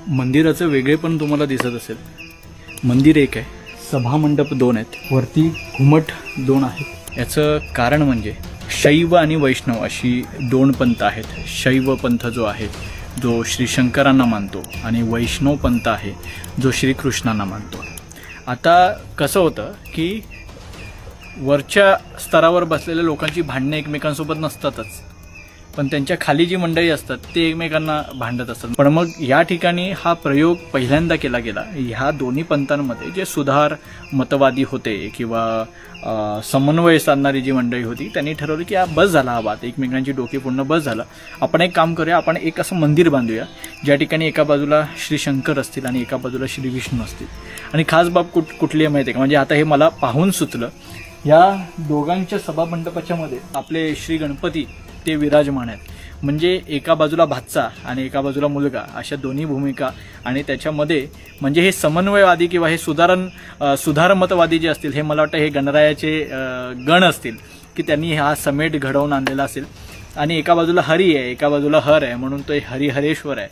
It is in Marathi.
मंदिराचं वेगळेपण तुम्हाला दिसत असेल. मंदिर एक आहे, सभामंडप दोन आहेत, वरती घुमट दोन आहेत. याचं कारण म्हणजे शैव आणि वैष्णव अशी दोन पंथ आहेत. शैव पंथ जो आहे जो श्री शंकरांना मानतो आणि वैष्णव पंथ आहे जो श्रीकृष्णांना मानतो. आता कसं होतं की वरच्या स्तरावर बसलेल्या लोकांची भांडणं एकमेकांसोबत नसतातच, पण त्यांच्या खाली जी मंडळी असतात ते एकमेकांना भांडत असतात. पण मग या ठिकाणी हा प्रयोग पहिल्यांदा केला गेला. ह्या दोन्ही पंथांमध्ये जे सुधार मतवादी होते किंवा समन्वय साधणारी जी मंडळी होती त्यांनी ठरवलं की बस झाला हा वाद, एकमेकांची डोकी पूर्ण बस झालं. आपण एक काम करूया, आपण एक असं मंदिर बांधूया ज्या ठिकाणी एका बाजूला श्री शंकर असतील आणि एका बाजूला श्री विष्णू असतील. आणि खास बाब कुठली आहे माहिती आहे का, म्हणजे आता हे मला पाहून सुचलं, या दोघांच्या सभामंडपाच्या मध्ये आपले श्री गणपती ते विराजमान आहेत. म्हणजे एका बाजूला भाचा आणि एका बाजूला मुलगा अशा दोन्ही भूमिका, आणि त्याच्यामध्ये म्हणजे हे समन्वयवादी किंवा हे सुधारमतवादी जे असतील, हे मला वाटतं हे गणरायाचे गण असतील की त्यांनी हा समेट घडवून आणलेला असेल. आणि एका बाजूला हरी आहे, एका बाजूला हर आहे, म्हणून तो हरिहरेश्वर आहे.